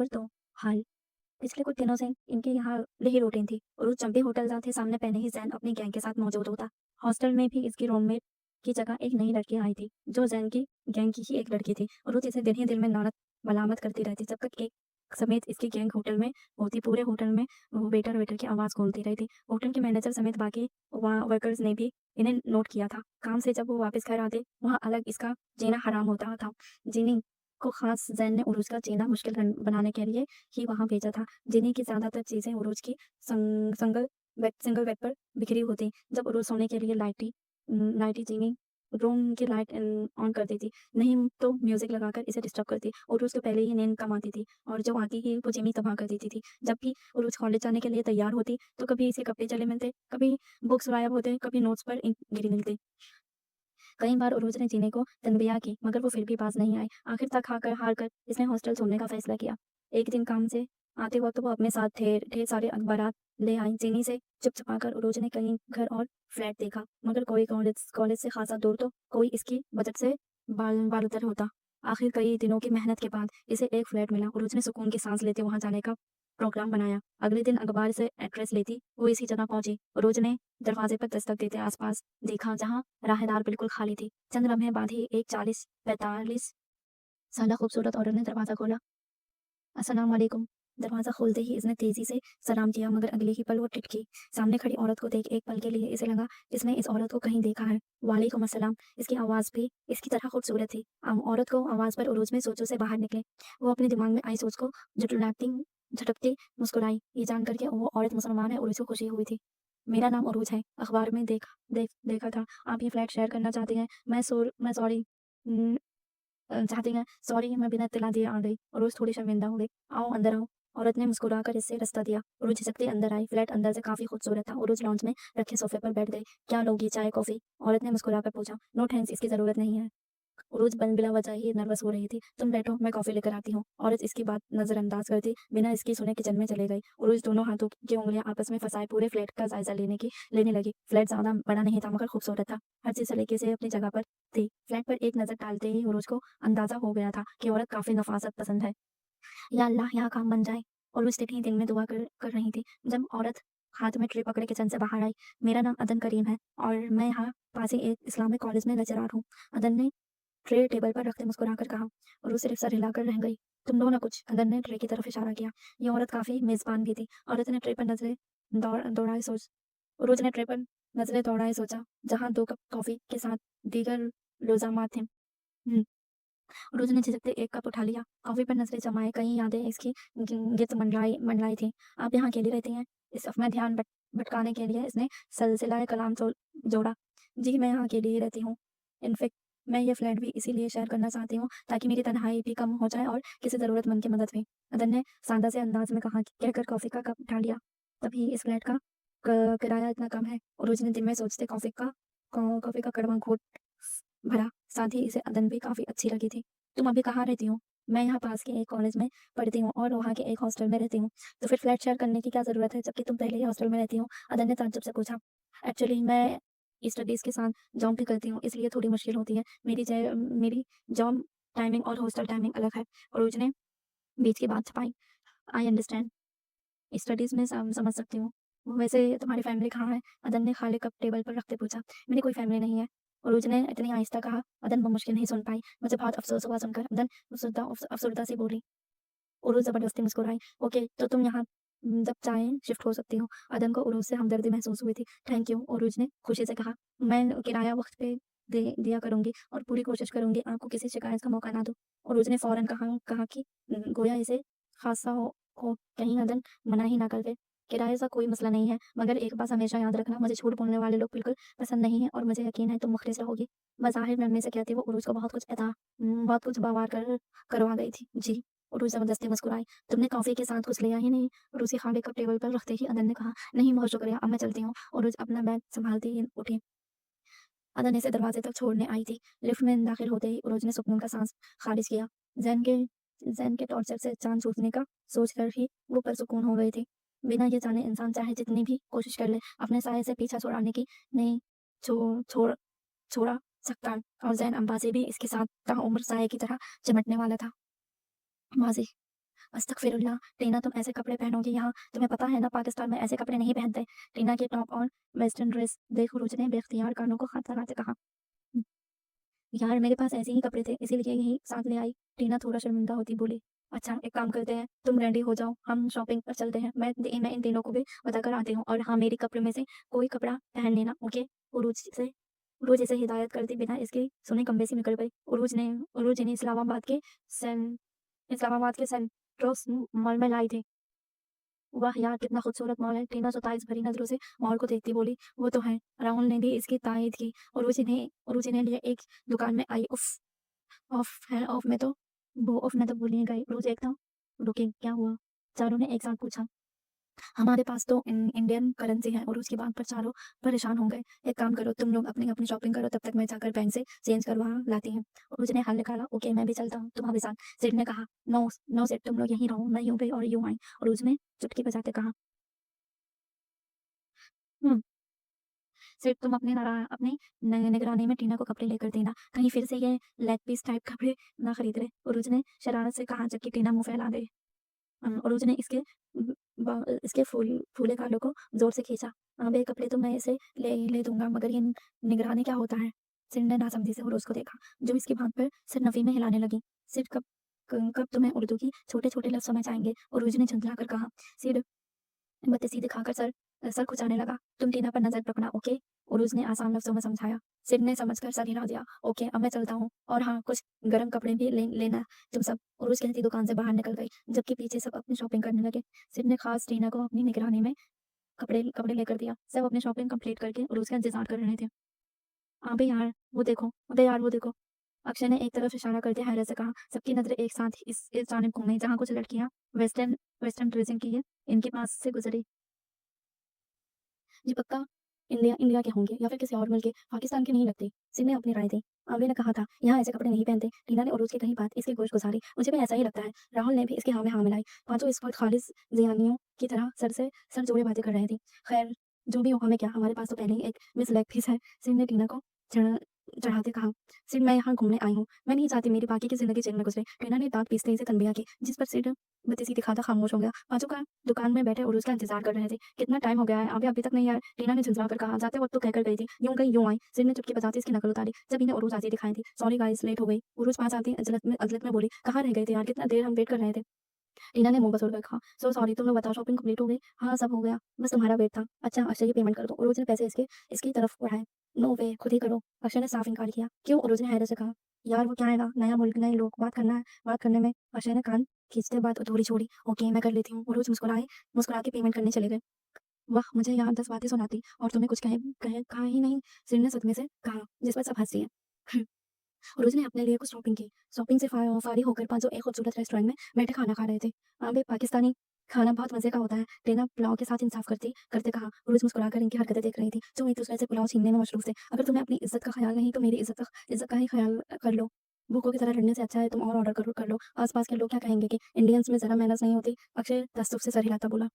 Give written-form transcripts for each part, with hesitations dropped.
Number 2 हाल। पिछले कुछ दिनों से इनके यहाँ यही रूटीन थी। रोज जब भी होटल जाते सामने पहले ही जैन अपनी गैंग के साथ मौजूद होता। हॉस्टल में भी इसकी रूममेट की जगह एक नई लड़की आई थी जो जैन की गैंग की ही एक लड़की थी और रोज इसे दिन ही दिन में लानत मलामत करती रहती जब तक एक समेत इसकी गैंग होटल में होती। पूरे होटल में वो वेटर वेटर की आवाज़ गूंजती रहती। होटल के मैनेजर समेत बाकी वर्कर्स ने भी इन्हें नोट किया था। काम से जब वो वापस घर आते वहाँ अलग इसका जीना हराम होता था। जिनी को खास जैन ने उरूज का जीना मुश्किल बनाने के लिए ही वहाँ भेजा था। जिन्हीं की ज़्यादातर चीज़ें उरूज की सिंगल बेड पर बिखरी होती। जब उरूज सोने के लिए लाइटी जीनी रूम की लाइट ऑन कर देती, नहीं तो म्यूजिक लगाकर इसे डिस्टर्ब करती। उरूज तो पहले ही नींद कम आती थी और जो आती ही वो जिमी तबाह कर देती थी। जब भी उरूज कॉलेज जाने के लिए तैयार होती तो कभी इसे कपड़े चले मिलते, कभी बुक्स गायब होते, कभी नोट्स पर इंक गिरी मिलती। कई बार उरूज ने जीने को तनबिया की मगर वो फिर भी पास नहीं आई। आखिर तक हार कर इसने हॉस्टल छोड़ने का फैसला किया। एक दिन काम से आते वक्त वो अपने साथ ढेर सारे अखबारात ले आई। चीनी से चुप छुपाकर उरूज ने कहीं घर और फ्लैट देखा मगर कोई कॉलेज से खासा दूर तो कोई इसकी बजट से बालतर होता। आखिर कई दिनों की मेहनत के बाद इसे एक फ्लैट मिला। उरूज ने सुकून की सांस लेते वहां जाने का प्रोग्राम बनाया। अगले दिन अखबार से एड्रेस लेती वो इसी जगह पहुंची। उरूज ने दरवाजे पर दस्तक देते आसपास देखा जहां राहदार बिल्कुल खाली थी। चंद लम्हे बाद ही एक 40-45 साला खूबसूरत औरत ने दरवाजा खोला। अस्सलाम वालेकुम। दरवाजा खोलते ही इसने तेजी से सलाम किया मगर अगले ही पल वो टिटकी। सामने खड़ी औरत को देख एक पल के लिए इसे लगा इसने इस औरत को कहीं देखा है। वालेकुम अस्सलाम। इसकी आवाज़ भी इसकी तरह खूबसूरत थी। औरत को आवाज़ पर उरूज में सोचों से बाहर निकले। वो अपने दिमाग में आई सोच को झुटलाती झटकती मुस्कुराई। ये जान करके वो औरत मुसलमान है। उरूज को खुशी हुई थी। मेरा नाम उरूज है। अखबार में देखा था आप ये फ्लैट शेयर करना चाहती हैं। मैं सॉरी चाहती हैं। सॉरी मैं बिना इत्तला दिए आ गई। और रोज़ थोड़ी शर्मिंदा हो गई। आओ अंदर आओ। औरत ने मुस्कुराकर इससे रास्ता दिया। उरूज झिझकती अंदर आई। फ्लैट अंदर से काफी खूबसूरत था। उरूज लॉन्च में रखे सोफे पर बैठ गई। क्या लोगी, चाय कॉफी? औरत ने मुस्कुराकर पूछा। नो थैंक्स, इसकी जरूरत नहीं है। रोज बिला वजह ही नर्वस हो रही थी। तुम बैठो, मैं कॉफी लेकर आती हूँ। औरत इसकी बात नजरअंदाज करती बिना इसकी सुने किचन में चले गई। उरूज दोनों हाथों की उंगलियां आपस में फंसाए पूरे फ्लैट का जायजा लेने लगी। फ्लैट ज्यादा बड़ा नहीं था मगर खूबसूरत था। हर चीज सलीके से अपनी जगह पर थी। फ्लैट पर एक नजर डालते ही उरूज को अंदाजा हो गया था कि औरत काफी नफासत पसंद है। या अल्लाह यहाँ काम बन जाए। उरूज तितली दिन में दुआ कर रही थी जब औरत हाथ में ट्रे पकड़े किचन से बाहर आई। मेरा नाम अदन करीम है और मैं यहाँ पास ही एक इस्लामिक कॉलेज में लेक्चरर हूँ। अदन ने ट्रे टेबल पर रखते मुस्कुराकर कहा और वो सिर्फ सर हिलाकर रह गई। तुम दो ना कुछ। अदर ने ट्रे की तरफ इशारा किया। ये औरत काफी मेजबान भी थी। औरत ने ट्रे पर नजरें दौड़ाए सोच रोज ने ट्रे पर नजरें दौड़ाए सोचा जहाँ 2 कप कॉफी के साथ दीगर लोज़ामात थे। रोज ने झिझकते एक कप उठा लिया। कॉफी पर नजरें जमाए कई यादें इसकी गिरद मंडलाई थी। आप यहाँ अकेली रहती हैं? इस अपना ध्यान भटकाने के लिए इसने सिलसिला कलाम जोड़ा। जी मैं यहाँ अकेली ही रहती हूँ। इनफैक्ट मैं ये फ्लैट भी इसीलिए शेयर करना चाहती हूँ ताकि मेरी तन्हाई भी कम हो जाए और किसी ज़रूरतमंद की मदद हुई। अदन ने सादा से अंदाज में कहा कहकर कॉफ़ी का कप उठा लिया। तभी इस फ्लैट का किराया इतना कम है। और रोज ने दिन में सोचते कॉफ़ी का कड़वा घूंट भरा। साथ ही इसे अदन भी काफ़ी अच्छी लगी थी। तुम अभी कहाँ रहती हो? मैं यहाँ पास के एक कॉलेज में पढ़ती हूँ और वहाँ के एक हॉस्टल में रहती हूँ। तो फिर फ्लैट शेयर करने की क्या ज़रूरत है जबकि तुम पहले ही हॉस्टल में रहती हो? अदन ने ताज्जुब से पूछा। एक्चुअली मैं स्टडीज़ के साथ जॉब भी करती हूँ इसलिए थोड़ी मुश्किल होती है। मेरी जॉब टाइमिंग और हॉस्टल टाइमिंग अलग है। और उसने बीच की बात छुपाई। I understand. स्टडीज़ में समझ सकती हूँ। वैसे तुम्हारी फैमिली कहाँ है? अदन ने खाली कप टेबल पर रखते पूछा। मेरी कोई फैमिली नहीं है। उरूज ने इतनी आहिस्ता कहा अदन मुश्किल नहीं सुन पाई। मुझे बहुत अफसोस हुआ सुनकर। अदन अफसरदा सी बोली। उरूज जबरदस्ती मुस्कुराई। ओके तो तुम यहाँ जब चाहें शिफ्ट हो सकती हो। अदन को उरूज से हमदर्दी महसूस हुई थी। थैंक यू, उरूज ने खुशी से कहा। मैं किराया वक्त पे दे दिया करूंगी और पूरी कोशिश करूंगी आपको किसी शिकायत का मौका ना दूं। उरूज ने फौरन कहा कि गोया इसे खासा हो कहीं अदन मना ही ना कर दे। किराए का कोई मसला नहीं है मगर एक बात हमेशा याद रखना मुझे झूठ बोलने वाले लोग बिल्कुल पसंद नहीं है और मुझे यकीन है तुम मुखलिस रहोगी। बज़ाहिर नरमी से कहती वो उरूज को बहुत कुछ बवाल करवा गई थी। जी। उरूज जबरदस्ती मुस्कुराई। तुमने कॉफी के साथ कुछ लिया ही नहीं? उरूज के खाने कप टेबल पर रखते ही अदन ने कहा नहीं बहुत शुक्रिया अब मैं चलती हूँ। उरूज अपना बैग संभालती ही उठी। अदन इसे दरवाजे तक छोड़ने आई थी। लिफ्ट में दाखिल होते ही उरूज ने सुकून का सांस खारिज किया। जैन के जैन के टॉर्चर से जान छूटने का सोचकर ही वो परसुकून हो गई थी। बिना ये जाने इंसान चाहे जितनी भी कोशिश कर ले अपने साये से पीछा छुड़ाने की नहीं छोड़ छोड़ा सकता। और जैन अब्बासी भी इसके साथ ताउम्र साये की तरह चिमटने वाला था। माजी अस्तगफिरुल्लाह, टीना तुम ऐसे कपड़े पहनोगी यहाँ, तुम्हें पता है ना पाकिस्तान में ऐसे कपड़े नहीं पहनते। टीना के टॉप और वेस्टर्न ड्रेस देख उरूज ने बेख्तियार कानों को हाथ लगाते कहा। यार मेरे पास ऐसे ही कपड़े थे इसीलिए यही साथ ले आई। टीना थोड़ा शर्मिंदा होती बोली। अच्छा एक काम करते हैं, तुम रेडी हो जाओ, हम शॉपिंग पर चलते हैं। मैं इन तीनों को भी बताकर आती हूँ, और हाँ मेरी कपड़े में से कोई कपड़ा पहन लेना, ओके। उरूज इसे हिदायत करती बिना इसकी सुने कमरे से निकल गई। उरूज ने सें इस्लामाबाद के सेंट्रोस मॉल में लाई थी। वाह यार कितना खूबसूरत मॉल है। टीना ताइज भरी नजरों से मॉल को देखती बोली। वो तो है। राहुल ने भी इसकी तायद की। उरूज ने लिए एक दुकान में आई। उफ ऑफ है, ऑफ में तो वो ऑफ में तो भूल गई। रोज एकदम रुके, क्या हुआ? चारों ने एक साथ पूछा। हमारे पास तो इंडियन करेंसी है, और उसकी बात पर चारों परेशान हो गए। एक काम करो, तुम लोग अपनी अपनी शॉपिंग करो, तब तक मैं जाकर बैंक से चेंज करवा लाती हूँ। रोज ने हाल निकाला। ओके मैं भी चलता हूँ तुम्हारे साथ। सेठ ने कहा। नो नो सेठ, तुम लोग यहीं रहो, मैं यूं गई और यूं आई। और रोज ने चुटकी बजाते कहा। हम्म सिर्फ तुम अपनी निगरानी में टीना को कपड़े लेकर देना, कहीं फिर से ये लेग पीस टाइप कपड़े ना खरीद रहे। उरुज ने शरारत से कहा, जबकि टीना मुंह फैला दे। उरुज ने इसके फूले गालों को जोर से खींचा। बे कपड़े तो मैं इसे ले ले दूंगा, मगर ये निगरानी क्या होता है? सिर ने नासमझी से उरुज को देखा, जो इसकी बात पर सिर नफी में हिलाने लगी। सिर कब तुम्हें उर्दू की छोटे छोटे लफ्ज समझ आएंगे? उरुज ने झुंझला कर कहा। सिर बत्तीसी दिखाकर सर खुजाने लगा। तुम टीना पर नजर रखना, ओके। उरुज ने आसान लफ्जों में समझाया। सिड ने समझकर सर हिला दिया। ओके अब मैं चलता हूँ, और हाँ कुछ गर्म कपड़े भी लेना तुम सब। उरुज कहती दुकान से बाहर निकल गई, जबकि पीछे सब अपनी शॉपिंग करने लगे। सिड ने खास टीना को अपनी निगरानी में कपड़े कपड़े लेकर दिया। सब अपनी शॉपिंग कंप्लीट करके उरुज का इंतजार कर रहे थे। अबे यार वो देखो, अबे यार वो देखो। अक्षय ने एक तरफ इशारा करते हैरत से कहा। सबकी नजरें एक साथ इस जानिब घूमी, जहाँ कुछ लड़कियां वेस्टर्न वेस्टर्न ड्रेसिंग की है इनके पास से गुजरी। जी पक्का इंडिया इंडिया के होंगे या फिर किसी और मुल्क के, पाकिस्तान के नहीं लगते। सिड ने अपनी राय दी। आमिर ने कहा था यहाँ ऐसे कपड़े नहीं पहनते। टीना ने उरूज की कही बात इसकी गोश गुजारी। मुझे भी ऐसा ही लगता है। राहुल ने भी इसके हाँ में हाँ मिलाई। पांचों इस वक्त खालिस जियानियों की तरह सर जोड़े बातें कर रही थी। खैर जो भी हो हमें क्या, हमारे पास तो पहले ही एक मिस लेग पीस है। सिड ने टीना को चढ़ चढ़ाते कहा। सिड मैं यहाँ घूमने आई हूँ, मैं नहीं चाहती मेरी बाकी की जिंदगी जेल में गुजरे। टीना ने दांत पीसते ही से तनबिया की, जिस पर सिड बत्तीसी दिखाता खामोश हो गया। पांचों का दुकान में बैठे उरुज का इंतजार कर रहे थे। कितना टाइम हो गया है, अभी तक नहीं आया? टीना ने झुंझला कर कहा। जाते वक्त तो कहकर गई थी, यूं गई यूं आई। सिड ने चुटकी बजाते इसकी नकल उतारी। जब इन्हें उरुज आती दिखाई थी। सॉरी गाइस लेट हो गई। उरुज पास आती अजलत में बोली। कहाँ रह गए थे यार, कितना देर हम वेट कर रहे थे। टीना ने मुंह बसोड़ कर कहा। सो सॉरी, तुम लोग बताओ शॉपिंग कंप्लीट हो गई? हाँ सब हो गया, बस तुम्हारा वेट था। अच्छा अक्षय की पेमेंट कर दो। उरुज ने पैसे इसकी तरफ बढ़ाए। नो वे, खुद ही करो। अक्षय ने साफ इनकार किया। क्यों? उरुज ने हैरत से कहा। यार वो क्या है ना, नया मुल्क नए लोग, बात करना है, बात करने में। अक्षय ने कान खींचते बात अधूरी छोड़ी। ओके मैं कर लेती हूँ। उरुज मुस्कुरा के पेमेंट करने चले गए। वाह मुझे यहाँ 10 बातें सुनाती और तुम्हें कुछ कहा ही नहीं। सिर ने सदमे से कहा, जिस पर सब हंसी है। रोज ने अपने लिए कुछ शॉपिंग की। शॉपिंग से फारिग होकर पांचों एक खूबसूरत रेस्टोरेंट में बैठे खाना खा रहे थे। भी पाकिस्तानी खाना बहुत मजे का होता है। टीना पुलाव के साथ इंसाफ करते करते कहा। रोज मुस्कुराकर इनकी हरकतें देख रही थी, जो एक दूसरे से पुलाव छीनने में मशरूफ थे। अगर तुम्हें अपनी इज्जत का ख्याल नहीं तो मेरी इज्जत का ही ख्याल कर लो। भूखों की तरह लड़ने से अच्छा है तुम और ऑर्डर कर लो। आसपास के लोग क्या कहेंगे कि इंडियंस में जरा मेहनत नहीं होती। अक्षय तसुफ से सर हिलाता बोला।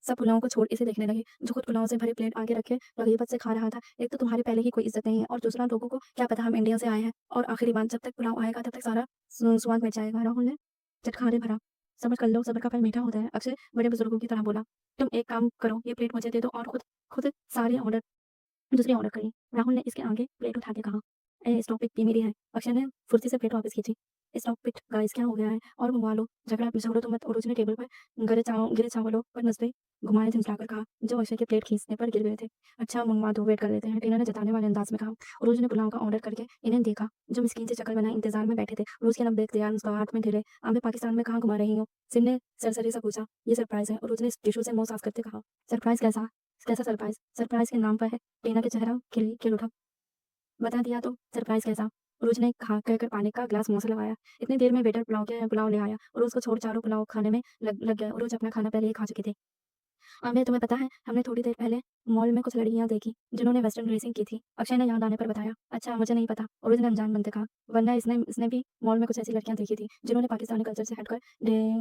सब पुलाव को छोड़ इसे देखने लगे, जो खुद पुलाव से भरी प्लेट आगे रखे रगीबत से खा रहा था। एक तो तुम्हारे पहले ही कोई इज्जत नहीं है, और दूसरा लोगों को क्या पता हम इंडिया से आए हैं। और आखिरी बात, जब तक पुलाव आएगा तब तक सारा स्वाद मिट जाएगा। राहुल ने चटखारे भरा। सब्र कर लो, सब्र का फल मीठा होता है। अक्षय बड़े बुजुर्गों की तरह बोला। तुम एक काम करो, ये प्लेट मुझे दे दो और खुद खुद सारे ऑर्डर दूसरी ऑर्डर करी। राहुल ने इसके आगे प्लेट उठा के कहा। ए स्टॉप इट, ये मेरी है। अक्षय ने फुर्ती से प्लेट वापस खींची। स्टॉप इट गाइस, क्या हो गया है? और मंगवा लो, झगड़ो तो मत। और उसने टेबल पर गिरे चावलों पर नजरें घुमाए झुंझलाकर कहा, जो अक्षय के प्लेट खींचने पर गिर गए थे। अच्छा मंगवा दो, वेट कर लेते हैं, टीना ने जताने वाले अंदाज में कहा। और उसने पुलाव का ऑर्डर करके इन्हें देखा, जो मिस्कीन से शक्ल बनाए इंतजार में बैठे थे। रोज के नब्बे इख्तियार मुस्कुराहट में ढिले। आंखें पाकिस्तान में कहाँ घुमा रही हो? सिंह ने सरसरी सा पूछा। ये सरप्राइज है। और उसने टिश्यू से मुंह साफ करते कहा। सरप्राइज कैसा? कैसा सरप्राइज? सरप्राइज के नाम पर है। टीना के चेहरा खिल उठा। बता दिया तो सरप्राइज कैसा? रोज ने कहा कहकर पानी का ग्लास मुंह से लगाया। इतनी देर में वेटर पुलाव ले आया और उसको छोड़ चारों पुलाव खाने में लग गया। रोज अपना खाना पहले ही खा चुकी थी। आमिर तुम्हें पता है, हमने थोड़ी देर पहले मॉल में कुछ लड़कियां देखी जिन्होंने वेस्टर्न ड्रेसिंग की थी। अक्षय ने याद आने पर बताया। अच्छा मुझे नहीं पता, और उसने अनजान बनते कहा। वरना इसने भी मॉल में कुछ ऐसी लड़कियां देखी थी जिन्होंने पाकिस्तानी कल्चर से हटकर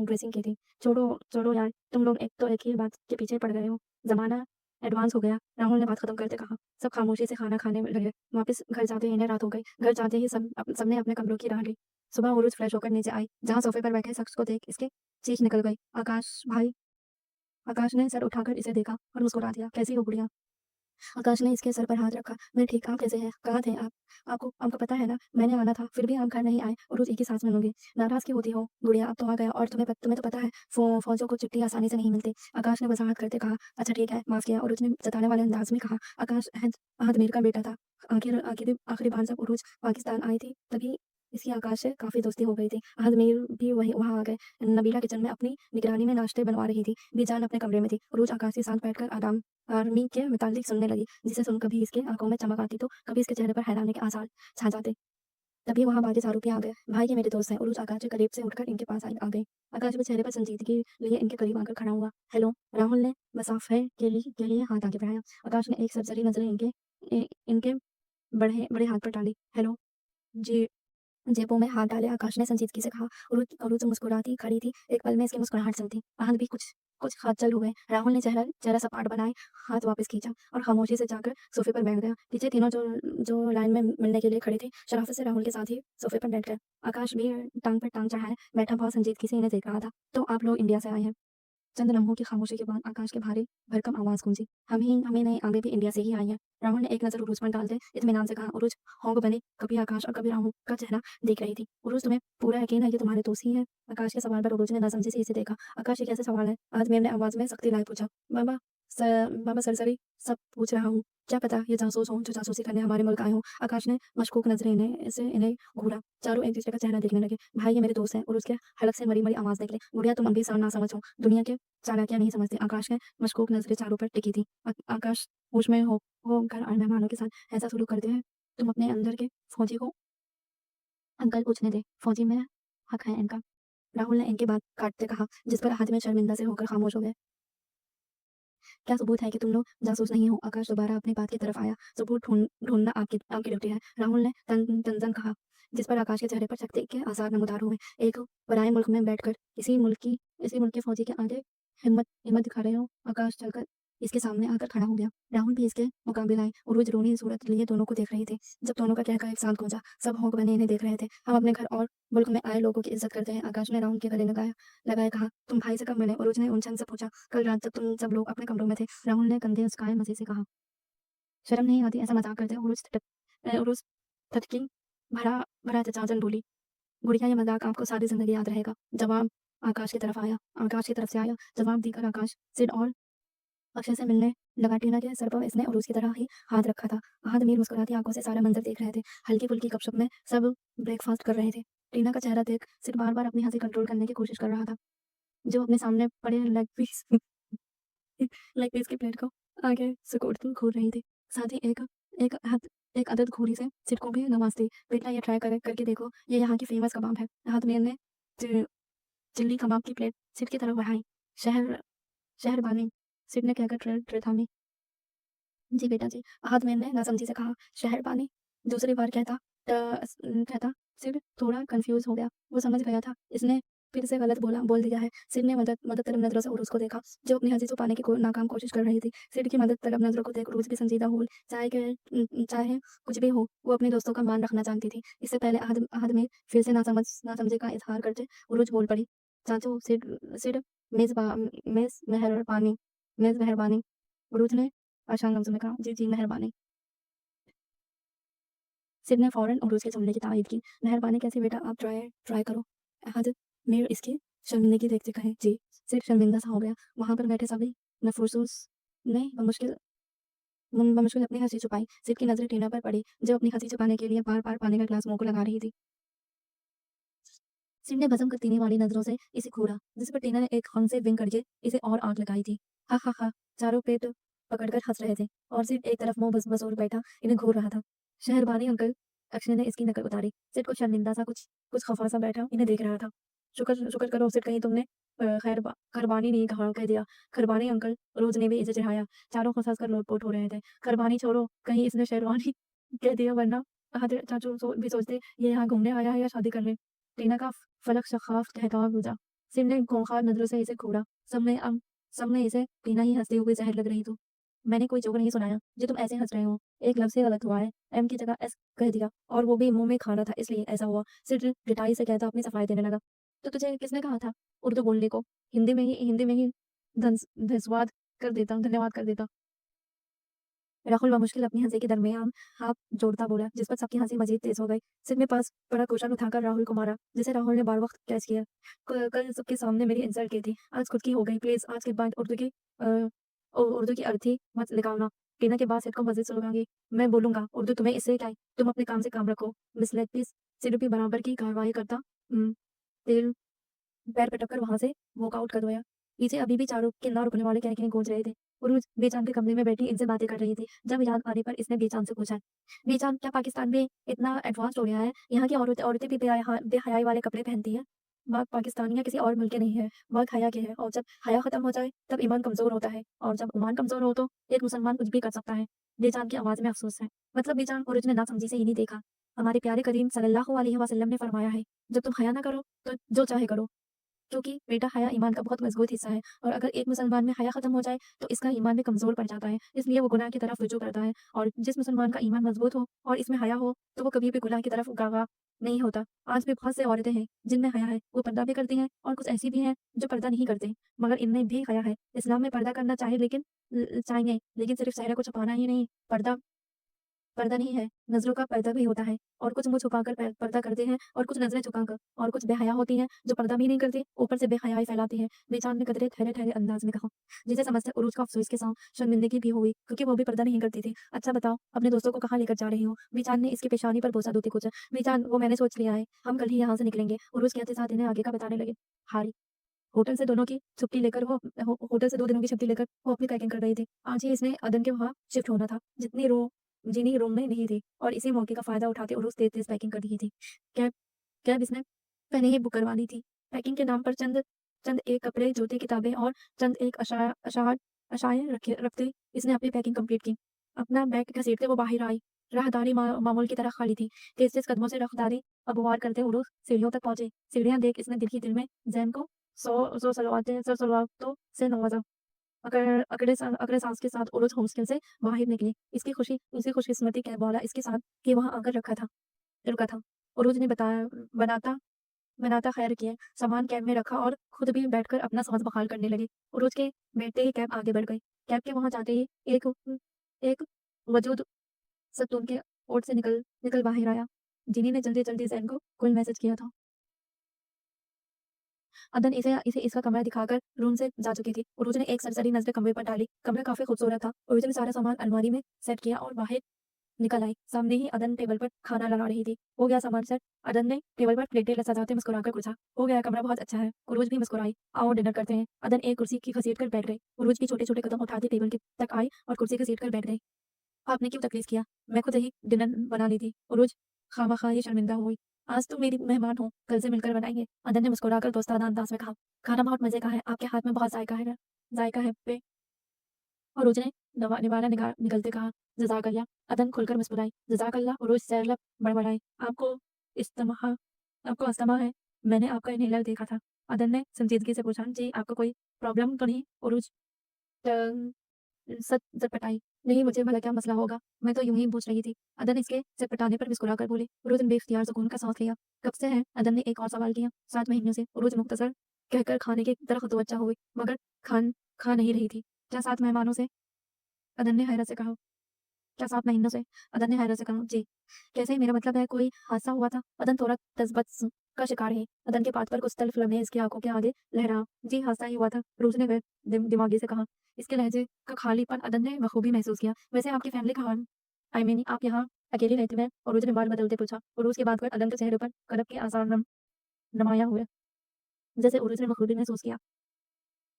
ड्रेसिंग की थी। छोड़ो छोड़ो यार, तुम लोग एक ही बात के पीछे पड़ गए हो। जमाना एडवांस हो गया। राहुल ने बात खत्म करते कहा। सब खामोशी से खाना खाने लगे। वापस घर जाते ही इन्हें रात हो गई। घर जाते ही सबने अपने कमरों की राह ली। सुबह वो रोज फ्रेश होकर नीचे आई, जहाँ सोफे पर बैठे शख्स को देख इसके चीख निकल गई। आकाश भाई। आकाश ने सर उठाकर इसे देखा और मुस्कुरा दिया। कैसी हो गुड़िया? आकाश ने इसके सर पर हाथ रखा। मैं ठीक, आप कैसे हैं? कहाँ थे आप? आपको आपको पता है ना, मैंने आना था, फिर भी आप घर नहीं आए और रोज एक ही सांस में होंगे। नाराज क्यों होती हो गुड़िया? अब तो आ गया और तुम्हें तो पता है फौजों को चिट्ठी आसानी से नहीं मिलती। आकाश ने वजाहत करते कहा, अच्छा ठीक है, माफ किया। और उसने जताने वाले अंदाज में कहा, आकाश अहद मीर का बेटा था। आखिरी बार जब उरूज पाकिस्तान आई थी तभी इसकी आकाश से काफी दोस्ती हो गई थी। अहद मीर भी वही वहां आ गए। नबीला किचन में अपनी निगरानी में नाश्ते बनवा रही थी। बीजान अपने कमरे में थी। उरूज आकाश के साथ बैठकर आराम आर्मी के मुतालिक सुनने लगी, जिसे सुन कभी इसके आंखों में चमक आती तो कभी इसके चेहरे पर हैरानी के आसार छा जाते। तभी वहां बाकी सारूपी आ गए। भाई ये मेरे दोस्त हैं। उरुज आकाश के करीब से उठकर इनके पास आ गई। आकाश के चेहरे पर संजीदगी लिए इनके करीब आकर खड़ा हुआ। हेलो। राहुल ने मसाफे के लिए हाथ आगे बढ़ाया। आकाश ने एक सरसरी नजरें इनके बड़े बड़े हाथ पर डाली। हेलो जी। जेबों में हाथ डाले आकाश ने संजीदगी से कहा। उरुज मुस्कुराती खड़ी थी। एक पल में इसकी मुस्कुराहट चलती। आहत भी कुछ कुछ हलचल हुए। राहुल ने चेहरा चेहरा सपाट बनाए हाथ वापस खींचा और खामोशी से जाकर सोफे पर बैठ गया। पीछे तीनों जो लाइन में मिलने के लिए खड़े थे शराफत से राहुल के साथ ही सोफे पर बैठ गए। आकाश भी टांग पर टांग चढ़ाए बैठा बहुत संजीदगी से इन्हें देख रहा था। तो आप लोग इंडिया से आए हैं? चंद लम्हों की खामोशी के बाद आकाश के भारी भरकम आवाज गूंजी। हमें नहीं, आगे भी इंडिया से ही आई है। राहुल ने एक नजर उरूज पर डालते इत्मीनान से कहा। उरूज होंग बने कभी आकाश और कभी राहुल का चेहरा देख रही थी। उरूज तुम्हें पूरा यकीन है ये तुम्हारे दोस्त ही है? आकाश के सवाल पर उरूज ने नासमझी से इसे देखा। आकाश ये कैसे सवाल है? आजमेर ने आवाज में सख्ती लाए पूछा। बाबा बाबा सरसरी सब पूछ रहा हूँ। क्या पता ये जासूस हो जो जासूसी करने हमारे मुल्क आए हों। आकाश ने मशकूक नजरें इन्हें घूरा। चारों एक दूसरे का चेहरा देखने लगे। भाई ये मेरे दोस्त हैं। और उसके हलक से मरी मरी आवाज निकली। गुड़िया तुम अभी ना समझ हो, दुनिया के चालाकियां नहीं समझती। आकाश ने मशकूक नजरें चारों पर टिकी थी। आकाश होश में हो घर आए मेहमानों के साथ ऐसा सलूक करते हैं। तुम अपने अंदर के फौजी को अंकल पूछने दे, फौजी में हक है इनका। राहुल ने इनकी बात काटते कहा, जिस पर हाथ में शर्मिंदा से होकर खामोश हो गए। क्या सबूत है कि तुम लोग जासूस नहीं हो? आकाश दोबारा अपनी बात की तरफ आया। सबूत ढूंढना आपकी आपकी ड्यूटी है। राहुल ने तंजन कहा, जिस पर आकाश के चेहरे पर शक्ति के आसार नमूदार हुए। एक पराये मुल्क में बैठकर इसी मुल्क के फौजी के आगे हिम्मत हिम्मत दिखा रहे हो? आकाश चलकर इसके सामने आकर खड़ा हो गया। राहुल भी इसके मुकाबले आए। उर्वज रोनी सूरत लिए दोनों को देख रही थी। जब दोनों का कहका एक साथ गूंजा, सब होंक बने इन्हें देख रहे थे। हम अपने घर और मुल्क में आए लोगों की इज्जत करते हैं। आकाश ने राहुल के गले लगाए कहा, तुम भाई से कब मिले? उर्वज ने उनछन से पूछा। कल रात जब तुम सब लोग अपने कमरों में थे। राहुल ने कंधे उचकाए मजे से कहा। शर्म नहीं आती ऐसा मजाक करते? उर्वज थटकी भरा भरा चचाजन बोली। गुड़िया ये मजाक आपको सारी जिंदगी याद रहेगा। जवाब आकाश की तरफ से आया। जवाब देकर आकाश सिड और अक्षय से मिलने लगा। टीना के सर पर इसने उरूज की तरह ही हाथ रखा था। आहत मीर मुस्कुराती आंखों से सारा मंजर देख रहे थे। हल्की फुल्की गपशप में सब ब्रेकफास्ट कर रहे थे। टीना का चेहरा देख सिर्फ बार बार अपनी हंसी कंट्रोल करने की कोशिश कर रहा था, जो अपने सामने पड़े लेग पीस की प्लेट को आगे सुकूरती घूर रही थी। साथ ही एक हाथ एक अदद घूरी से सिर को भी नवाजती। बेटा ये ट्राई करके देखो, ये यहाँ की फेमस कबाब है। आहत मीर ने चि- चिल्ली कबाब की प्लेट सिर की तरफ बढ़ाई। शहर शहरबानी, सिर ने कहकर ट्रे ट्रे थामी। जी बेटा जी, आहत मीर ने नासमझी से कहा। शहर पानी दूसरी बार कहता सिर थोड़ा कंफ्यूज हो गया। वो समझ गया था इसने फिर से गलत बोल दिया है। सिर ने मदद मदद तलब नजरों से उर्वश को देखा, जो अपनी हंसी छुपाने की नाकाम कोशिश कर रही थी। सिर की मदद तलब नजरों को देख उर्वश भी संजीदा हो। चाहे कुछ भी हो, वो अपने दोस्तों का मान रखना जानती थी। इससे पहले आहद में फिर से नासमझी का इजहार करते उर्वश बोल पड़ी। चाचू सिर सिर मेज मेहरबानी। उर्वश ने आसान लफ्ज़ों में कहा। जी जी मेहरबानी। सिड ने फौरन उर्वश के जुमले की तायीद की। मेहरबानी कैसी बेटा, आप ट्राई करो। हद मीर इसकी शर्मिंदगी देखते कहे। जी। सिड शर्मिंदा सा हो गया। वहां पर बैठे सभी नफुसूस ने बमुश्किल अपनी हंसी छुपाई। सिड की नजरें टीना पर पड़ी, जो अपनी हंसी छुपाने के लिए बार बार पानी का गिलास मुंह को लगा रही थी। सिड ने भसम करतीनी वाली नजरों से इसे घूरा, जिस पर टीना ने एक हंस से विंग करके इसे और आग लगाई थी। हा हा हा। चारों पेट पकड़कर हंस रहे थे और सिड एक तरफ मुंह बस बसोर बैठा इन्हें घूर रहा था। शहरबानी अंकल, अक्षय ने इसकी नकल उतारी। सिड को शर्मिंदा सा कुछ कुछ खफा सा बैठा इन्हें देख रहा था। शुक्र शुक्र करो सिड, कहीं तुमने खरबानी नहीं कह दिया। खरबानी अंकल, रोज ने भी इसे चिढ़ाया। चारों हंस हंस कर लोटपोट हो रहे थे। खरबानी छोड़ो, कहीं इसने शेरवानी कह दिया, वरना चाचू भी सोचते ये यहाँ घूमने आया है या शादी करने। टीना का फलक शफ़ाफ़ कहता गुज़रा। सिम ने खूंखार नज़रों से इसे घूरा। सबने इसे टीना ही हँसती हुई ज़ाहिर लग रही थी। मैंने कोई जोक नहीं सुनाया जो तुम ऐसे हँस रहे हो। एक लफ्ज़ ही गलत हुआ है, एम की जगह एस कह दिया और वो भी मुँह में खाना था इसलिए ऐसा हुआ। सिड रिटाई से कहता अपनी सफाई देने लगा। तो तुझे किसने कहा था उर्दू बोलने को? हिंदी में ही धन्यवाद कर देता। राहुल बमुश्किल अपनी हँसी के दरमियान हाथ जोड़ता बोला, जिस पर सबकी हँसी मज़ीद तेज़ हो गई। सिर में पास पड़ा कुशन उठाकर राहुल को मारा, जिसे राहुल ने बार वक़्त कैच किया। क कल सबके सामने मेरी इंसल्ट की थी, आज खुद की हो गई। प्लीज़ आज के बाद उर्दू की अर्थी मत निकालना। डिनर के बाद सेट को मज़ीद सुनाऊँगी। मैं बोलूँगा, उर्दू तुम्हें इससे क्या है? तुम अपने काम से काम रखो। मिस लेग्स सिर भी बराबर की कार्रवाई करता तेल पैर पटक कर वहाँ से वॉकआउट कर गया। पीछे अभी भी चारों के ना रुकने वाले कहकहे गूंज रहे थे। उरूज बेजान के कमरे में बैठी इनसे बातें कर रही थी। जब याद आने पर इसने बेजान से पूछा, बेजान क्या पाकिस्तान में इतना एडवांस हो गया है? यहाँ की औरतें भी बेहयाई वाले कपड़े पहनती हैं। बात पाकिस्तानियाँ किसी और मुल्क की नहीं है, बात हया की है और जब हया खत्म हो जाए तब ईमान कमज़ोर होता है और जब ईमान कमज़ोर हो तो एक मुसलमान कुछ भी कर सकता है। बेजान की आवाज़ में अफ़सोस है। मतलब बेजान उरूज ने नासमझी से ही नहीं देखा। हमारे प्यारे करीम सल्लल्लाहु अलैहि वसल्लम ने फरमाया है, जब तुम हया ना करो तो जो चाहे करो। क्योंकि बेटा हया ईमान का बहुत मजबूत हिस्सा है और अगर एक मुसलमान में हया खत्म हो जाए तो इसका ईमान भी कमजोर पड़ जाता है, इसलिए वो गुनाह की तरफ रुजू करता है। और जिस मुसलमान का ईमान मजबूत हो और इसमें हया हो तो वो कभी भी गुनाह की तरफ उगागा नहीं होता। आज भी बहुत से औरतें हैं जिनमें हया है, वो पर्दा भी करती हैं और कुछ ऐसी भी हैं जो पर्दा नहीं करते, मगर इनमें भी हया है। इस्लाम में पर्दा करना चाहिए लेकिन सिर्फ चेहरे को छुपाना ही नहीं, पर्दा पर्दा नहीं है, नज़रों का पर्दा भी होता है और कुछ मुँह छुपाकर पर्दा करते हैं और कुछ नज़रें झुकाकर और कुछ बेहया होती हैं जो पर्दा भी नहीं करती, ऊपर से बेहयाई फैलाती हैं। बेचान ने कदरे ठहरे-ठहरे अंदाज़ में कहा, जिसे समझकर उरूज को अफ़सोस के साथ शर्मिंदगी भी हुई क्योंकि वो भी पर्दा नहीं करती थी। अच्छा बताओ, अपने दोस्तों को कहाँ लेकर जा रही हो? बेचान ने इसकी पेशानी पर बोसा देते पूछा। बेचान, वो मैंने सोच लिया है, हम कल ही यहाँ से निकलेंगे। उरूज कहते साथ इन्हें आगे का बताने लगे। हारी होटल से 2 दिनों की छुट्टी लेकर वो अपनी पैकिंग कर रही थी। आज ही इसने अदन के वहाँ शिफ्ट होना था, जिन्हीं रूम में नहीं थी और इसी मौके का फ़ायदा उठाते उरूज़ तेज़-तेज़ पैकिंग कर रही थी। कैब कैब इसने पहले ही बुक करवा ली थी। पैकिंग के नाम पर चंद चंद एक कपड़े, जूते, किताबें और चंद एक अशाए रखते इसने अपनी पैकिंग कंप्लीट की। अपना बैग घसीटते वो बाहर आई। राहदारी मामूल की तरह खाली थी। तेज़-तेज़ कदमों से राहदारी अबुवार करते उरूज़ सीढ़ियों तक पहुँचे। सीढ़ियाँ देख इसने दिल ही दिल में ज़ैन को सौ सलवातों से नवाज़ा। अकड़े सांस के साथ उरूज हॉस्टल से बाहर निकली। उसकी खुशकिस्मती कैब वाला इसके साथ कि वहाँ आकर रुका था। उरूज ने बनाता बनाता खैर किया, सामान कैब में रखा और खुद भी बैठकर अपना सांस बहाल करने लगी। उरूज के बैठते ही कैब आगे बढ़ गई। कैब के वहाँ जाते ही एक वजूद सत्तून के ओट से निकल निकल बाहर आया, जिन्हीं ने जल्दी जल्दी जैन को कोई मैसेज किया था। अदन इसे इसे इसका कमरा दिखाकर रूम से जा चुकी थी। उरूज ने एक सरसरी नज़र कमरे पर डाली। कमरा काफ़ी खूबसूरत था। उरूज ने सारा सामान अलमारी में सेट किया और बाहर निकल आई। सामने ही अदन टेबल पर खाना लगा रही थी। हो गया सामान सेट? अदन ने टेबल पर प्लेटें सजाते मुस्कुराकर पूछा। हो गया, कमरा बहुत अच्छा है। उरूज भी मुस्कुराई। आओ डिनर करते हैं। अदन एक कुर्सी की घसीट कर बैठ गई। उरूज भी छोटे-छोटे कदम उठाती टेबल के तक आई और कुर्सी घसीट कर बैठ गई। आपने क्यों तकलीफ किया? मैं खुद ही डिनर बना ली थी। उरूज खामखा ही शर्मिंदा हुई। आज तुम मेरी मेहमान हो, कल से मिलकर बनाएंगे। अदन ने मुस्कुराकर दोस्ताना अंदाज में कहा। खाना बहुत मजे का है, आपके हाथ में बहुत जायका है पे। उरूज ने निवाला निगलते कहा, जज़ाकल्लाह। अदन खुलकर मुस्कुराई। जज़ाकल्लाह। उरूज सैरलब बड़बड़ाई। इस्तमाहा आपको अस्थमा है? मैंने आपका इन्हेलर देखा था। अदन ने संजीदगी से पूछा, जी आपको कोई प्रॉब्लम तो नहीं? उरूज सटपटाई। नहीं, मुझे भला क्या मसला होगा? मैं तो यूं ही पूछ रही थी। अदन इसके चटपटाने पर मुस्कुराकर बोली। उरूज ने बेख्तियार सुकून का सांस लिया। कब से है? अदन ने एक और सवाल किया। 7 महीनों से। उरूज मुख्तसर कहकर खाने की तरफ तवज्जो हुई, मगर खान खा नहीं रही थी। क्या 7 मेहमानों से? अदन ने हैरत से कहा। क्या 7 महीनों से? अदन ने हैरत से कहा। जी। कैसे? मेरा मतलब है कोई हादसा हुआ था? अदन थोड़ा तज़ब्बुत का शिकार है। अदन के पात पर कुछ तल्ख लम्हे इसकी आंखों के आगे लहरा। जी, हादसा ही हुआ था। रूज ने दिमागी से कहा। इसके लहजे का खालीपन अदन ने बखूबी महसूस किया। वैसे आपकी फैमिली कहाँ? आई मीन आप यहाँ अकेली रहती हैं? और रूज ने बाल बदलते पूछा। उरूज की बात पर अदन के चेहरे पर करब के आसार नुमाया हुए, जैसे उरूज ने बखूबी महसूस किया।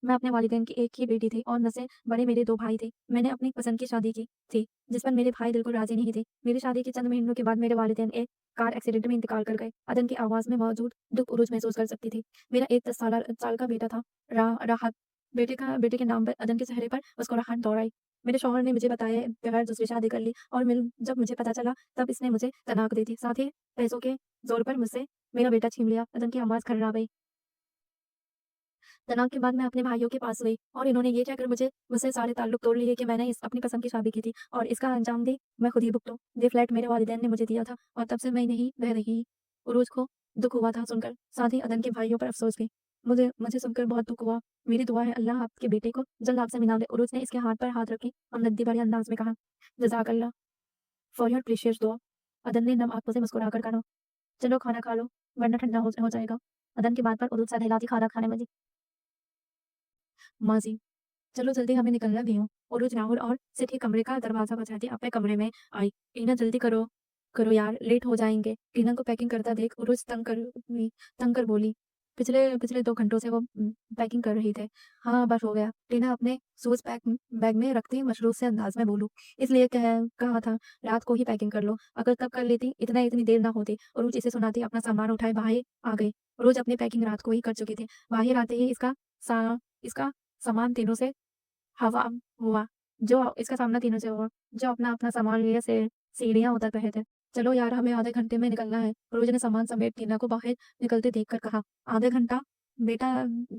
मैं अपने वालिदैन की एक ही बेटी थी और मुझसे बड़े मेरे 2 भाई थे। मैंने अपनी पसंद की शादी की थी, जिस पर मेरे भाई बिल्कुल राज़ी नहीं थे। मेरी शादी के चंद महीनों के बाद मेरे वालिदैन एक कार एक्सीडेंट में इंतकाल कर गए। अदन की आवाज़ में मौजूद दुःख उरूज महसूस कर सकती थी। मेरा एक 10 साल का बेटा था, राहत। बेटे के नाम पर अदन के चेहरे पर मुस्कुराहट दौड़ आई। मेरे शौहर ने मुझे बताए बगैर दूसरी शादी कर ली और जब मुझे पता चला तब इसने मुझे तलाक दे दी। साथ ही पैसों के ज़ोर पर मुझसे मेरा बेटा छीन लिया। अदन की आवाज़ खर्रा गई। तलाक के बाद मैं अपने भाइयों के पास गई और इन्होंने ये कहकर मुझसे सारे ताल्लुक तोड़ लिए कि मैंने अपनी पसंद की शादी की थी और इसका अंजाम भी मैं खुद ही भुगतूं। ये फ्लैट मेरे वालिदैन ने मुझे दिया था और तब से मैं नहीं रह रही। उरूज को दुख हुआ था सुनकर, साथ ही अदन के भाइयों पर अफसोस भी। मुझे मुझे सुनकर बहुत दुख हुआ। मेरी दुआ है अल्लाह आपके बेटे को जल्द आपसे मिला दे। उरूज ने इसके हाथ पर हाथ रखी और नद्दी भरे अंदाज में कहा, जज़ाकल्लाह फॉर योर प्रीशियस दुआ। अदन ने नम आंखों से मुस्कुराकर कहा, चलो खाना खा लो वरना ठंडा हो जाएगा। अदन की बात पर उरूज सर हिलाती खाना खाने लगी। माँ जी, चलो जल्दी हमें निकलना भी हो। उरुज राहुल और सिटी कमरे का दरवाजा बजाते अपने कमरे में आई। टीना जल्दी करो करो यार, लेट हो जाएंगे। टीना को पैकिंग करता देख उरुज तंग कर बोली। पिछले पिछले 2 घंटों से वो पैकिंग कर रही थे। हाँ बस हो गया। टीना अपने शूज बैग में रखती मशरूफ से अंदाज में बोलूं, इसलिए कहा था रात को ही पैकिंग कर लो। अगर तब कर लेती इतनी देर ना होती। उरुज इसे सुनाती अपना सामान उठाए बाहर आ गई। रोज अपनी पैकिंग रात को ही कर चुकी थी। बाहर आते ही इसका सामान तीनों से हवा हुआ, जो इसका सामना तीनों से हुआ, जो अपना-अपना सामान लिए से सीढ़ियाँ उतर रहे थे। चलो यार हमें आधे घंटे में निकलना है। रोज ने सामान समेट टीना को बाहर निकलते देखकर कहा। आधे घंटा? बेटा,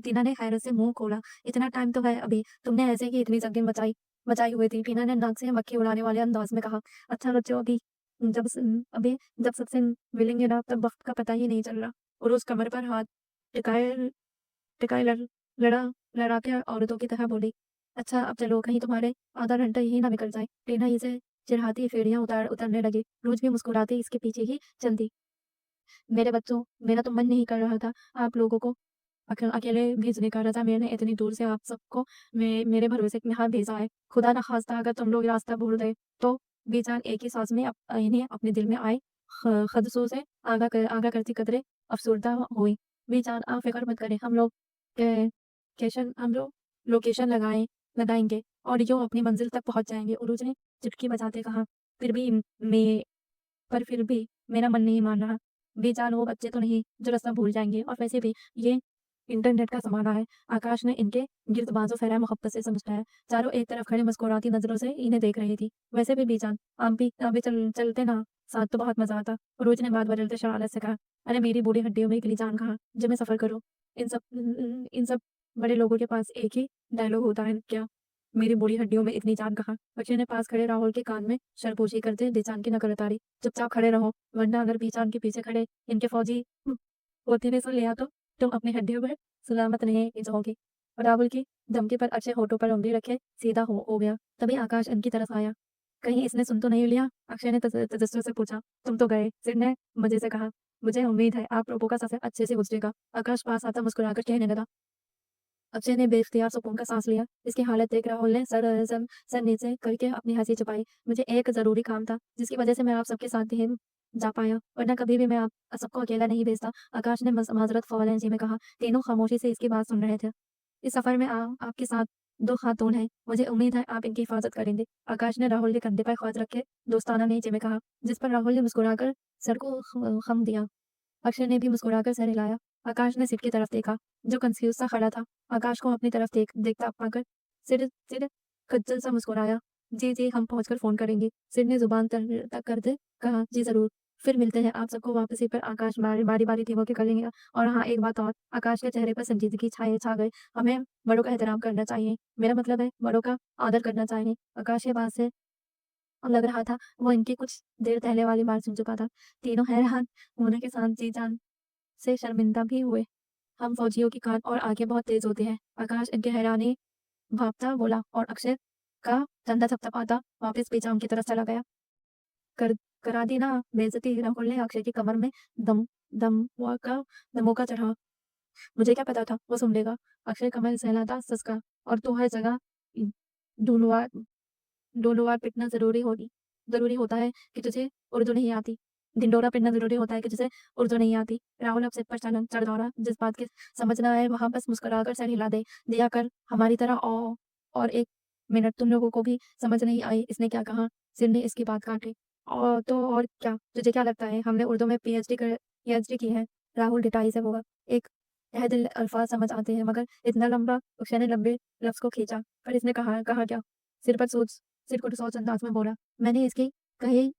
टीना ने हैरत से मुँह खोला। इतना टाइम तो है अभी, तुमने ऐसे ही इतनी जल्दी मचाई मचाई हुई थी। टीना ने नाक से मक्खी उड़ाने वाले अंदाज में कहा। अच्छा बच्चों, अभी जब सबसे मिलेंगे ना तब वक़्त का पता ही नहीं चल रहा। रोज कमर पर हाथ टिकाए टिकाई लड़ा लड़ा के औरतों की तरह बोली, अच्छा अब चलो कहीं तुम्हारे आधा घंटा यही ना निकल जाए। टीना इसे चिढ़ाती फेड़ियां उतरने लगी। रोज भी मुस्कुराती इसके पीछे ही चलती। मेरे बच्चों, मेरा तो मन नहीं कर रहा था आप लोगों को अकेले भेजने का। रज़ा मैंने इतनी दूर से आप सबको मेरे भरोसे यहाँ भेजा है। खुदा न खास्ता अगर तुम लोग रास्ता भूल गए तो। बेजान एक ही सांस में इन्हें अपने दिल में आए खदशों से आगा करती कदरें अफसुर्दा हुई। बेजान आप फिक्र मत करें, के- हम लोग लोकेशन लगाएंगे और यूं अपनी मंजिल तक पहुंच जाएंगे। उरूज ने चुटकी बजाते कहा। फिर भी मैं फिर भी मेरा मन नहीं मान रहा। बेजान वो बच्चे तो नहीं जो रास्ता भूल जाएंगे, और वैसे भी ये इंटरनेट का ज़माना है। आकाश ने इनके गिर्दबाज़ों फहराया मोहब्बत से समझाया। चारों एक तरफ खड़े मुस्कुराती नज़रों से इन्हें देख रही थी। वैसे भी बेजान, आप भी चलते ना साथ तो बहुत मज़ा आता। रोज ने बात बदलते शरारत से कहा, अरे मेरी बूढ़ी हड्डियों में इकली जान कहाँ जो मैं सफ़र करूँ। इन सब बड़े लोगों के पास एक ही डायलॉग होता है क्या, मेरी बूढ़ी हड्डियों में इतनी जान कहाँ। बच्चे ने पास खड़े राहुल के कान में शरपोशी करते बेचान की नकल उतारी। चुपचाप खड़े रहो वरना अगर बेचान के पीछे खड़े इनके फौजी होते ने सुन लिया तो तुम अपनी हड्डियों पर सलामत नहीं जाओगे। राहुल की धमकी पर अक्षय होठों पर उंगली रखे सीधा हो गया। तभी आकाश इनकी तरफ आया। कहीं इसने सुन तो नहीं लिया? अक्षय ने तजस्सुस से पूछा। तुम तो गए, सिर ने मजे से कहा। मुझे उम्मीद है आप लोगों का सफर अच्छे से गुजरेगा। आकाश पास आता मुस्कुराकर कहने लगा। अक्षय ने बेख्तियार सुकून का सांस लिया। इसकी हालत देख राहुल ने सर नीचे करके अपनी हंसी छुपाई। मुझे एक जरूरी काम था जिसकी वजह से मैं आप सबके साथ ही जा पाया, वरना कभी भी मैं आप सबको अकेला नहीं भेजता। आकाश ने माजरत फौरन जी में कहा। तीनों खामोशी से इसकी बात सुन रहे थे। इस सफर में आपके साथ 2 खातून हैं, मुझे उम्मीद है आप इनकी हिफाजत करेंगे। आकाश ने राहुल के कंधे पर हाथ रखे दोस्ताना नीचे में कहा, जिस पर राहुल ने मुस्कुराकर सर को खम दिया। अक्षय ने भी मुस्कुराकर सर हिलाया। आकाश ने सिर की तरफ देखा, जो कंफ्यूज सा खड़ा था। आकाश को अपनी तरफ देखता पाकर सिर सिर खज्जल सा मुस्कुराया। जी जी, हम पहुंचकर फोन करेंगे। सिर ने जुबान तक कर दे कहा, जी जरूर, फिर मिलते हैं आप सबको वापसी पर। आकाश बारी बारी थी वो के करेंगे। और हाँ एक बात और, आकाश के चेहरे पर संजीदगी छा गई। हमें बड़ों का एहतराम करना चाहिए, मेरा मतलब है बड़ों का आदर करना चाहिए। आकाश के बात से लग रहा था वो इनकी कुछ देर पहले वाली बात सुन चुका था। तीनों हैरान होने के साथ जी जान से शर्मिंदा भी हुए। हम फौजियों की कान और आंखें बहुत तेज होती हैं। आकाश इनके हैरानी भापता बोला और अक्षय का कंधा थपथपाता वापस पीछे की तरफ चला गया। कर करा दी ना बेइज्जती। राहुल ने अक्षय की कमर में दम दमोका चढ़ा। मुझे क्या पता था वो सुन लेगा। अक्षय कमर सहलाता ससका। और तू हर जगह ढूंढवा ढोलुआ पिटना ज़रूरी होता है कि तुझे उर्दू नहीं आती। ढिंढोरा पिटना ज़रूरी होता है कि तुझे उर्दू नहीं आती। राहुल अब सिर पर चढ़ दौड़ा। जिस बात की समझना है वहाँ बस मुस्कुराकर सर हिला दिया कर हमारी तरह। और 1 मिनट, तुम लोगों को भी समझ नहीं आई इसने क्या कहा? सिर ने इसकी बात काटी। और तो और क्या, तुझे क्या लगता है हमने उर्दू में पीएचडी की है? राहुल डिटाई से होगा। एक दिल अल्फाज समझ आते हैं मगर इतना लंबा। अक्षय ने लंबे लफ्ज को खींचा। पर इसने कहा क्या? सिर पर सोच सिर को सोच अंदाज में बोला। मैंने इसकी कही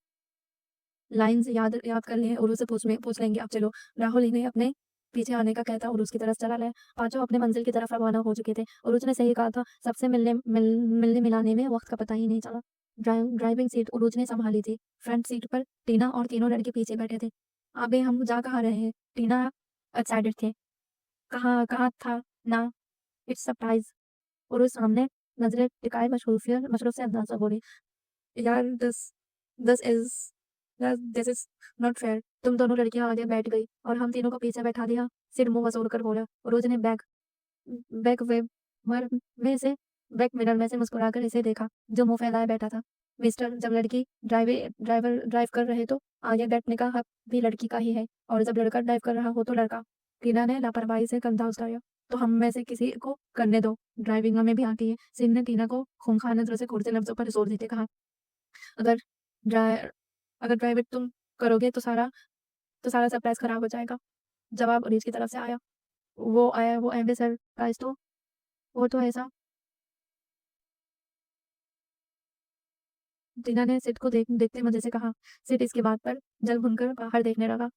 लाइंस याद याद कर ली हैं और उसे पूछ लेंगे। अब चलो। राहुल इन्हें अपने पीछे आने का कहता उरुज की तरफ चला गया। पाँचों अपने मंजिल की तरफ रवाना हो चुके थे। उरुज ने सही कहा था, सबसे मिलने मिलाने में वक्त का पता ही नहीं चला। ड्राइविंग सीट उरुज ने संभाली थी। फ्रंट सीट पर टीना और तीनों लड़के पीछे बैठे थे। अबे हम जा कहाँ रहे हैं? टीना एक्साइटेड थे। कहाँ कहाँ था ना, इट्स सरप्राइज। उरुज सामने नजरें टिकाए मशरूफ से अंदाज से बोली, यार this is this is not fair. तुम दोनों लड़कियां आगे बैठ गई और हम तीनों को पीछे बैठा दिया। सिर मुंह वसूल कर बोला। रोज ने बैक वे मर में से बैक मिरर में से मुस्कुराकर इसे देखा, जो मुंह फैलाए बैठा था। मिस्टर, जब लड़की ड्राइव कर रहे तो आगे बैठने का हक भी लड़की का ही है, और जब लड़का ड्राइव कर रहा हो तो लड़का। टीना ने लापरवाही से कंधा उठाया। तो हम में से किसी को करने दो, ड्राइविंग हमें भी आती है। सिंह ने टीना को खूंखार नजरों से घूरते लफ्जों पर जोर देते कहा, अगर ड्राइ अगर ड्राइवर तुम करोगे तो सारा सरप्राइज खराब हो जाएगा। जवाब अरीज की तरफ से आया। वो एम्बे सरप्राइज तो वो तो ऐसा। टीना ने सिट को देखते मजे से कहा। सिट इसकी बात पर जल भुनकर बाहर देखने लगा।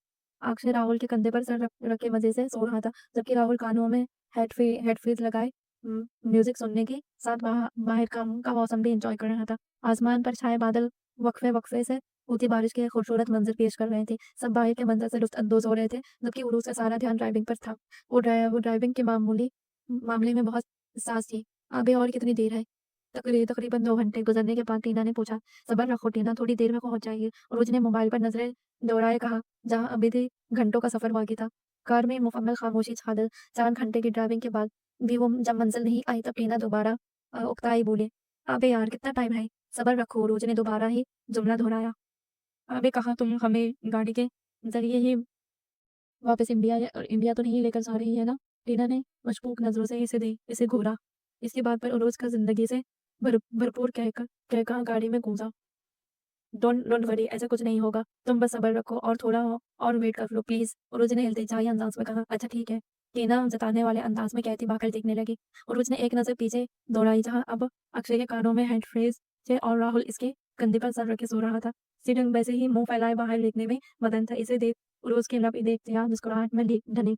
अक्षय राहुल के कंधे पर सर रख के मजे से सो रहा था, जबकि राहुल कानों में हेडफीज लगाए म्यूजिक सुनने के साथ बाहर का मौसम भी एंजॉय कर रहा था। आसमान पर छाए बादल वक्फे वक्फे से होती बारिश के खूबसूरत मंजर पेश कर रहे थे। सब बाहर के मंजर से लुत्फ अंदोज हो रहे थे, जबकि उर्दू का सारा ध्यान ड्राइविंग पर था। वो ड्राइविंग के मामले में बहुत सास थी। अभी और कितनी देर है? तकरीबन 2 घंटे गुजरने के बाद टीना ने पूछा। सबर रखो टीना, थोड़ी देर में पहुंच जाएगी। रोज ने मोबाइल पर नजरें दौड़ाए कहा, जहां अभी भी घंटों का सफर बाकी था। कार में मुकम्मल खामोशी छा गई। 4 घंटे की ड्राइविंग के बाद भी वो जब मंजिल नहीं आई तब टीना दोबारा उकताई बोले, अबे यार कितना टाइम है? सबर रखो, रोज ने दोबारा ही जुमला दोहराया। अबे कहा तुम हमें गाड़ी के जरिए ही वापस इंडिया तो नहीं लेकर जा रही है ना? टीना ने मशकूक नजरों से इसे घूरा। इसके बाद पर रोज का जिंदगी से भरपूर कहकर गाड़ी में कूदा। डोंट डोंट वरी, ऐसा कुछ नहीं होगा। तुम बस सब्र रखो और थोड़ा और वेट कर लो प्लीज। उरुज ने इल्तिजाई अंदाज में कहा। अच्छा ठीक है, टीना जताने वाले अंदाज में कहती भाकर देखने लगी। उरुज ने एक नजर पीछे दौड़ाई, जहां अब अक्षय के कानों में हैंड फ्रेज थे और राहुल इसके कंधे पर सर रख के सो रहा था। सीढ़ी वैसे ही मुंह फैलाए बाहर देखने में मदन था। इसे देख उरुज के लब एक मुस्कुराहट में ढली।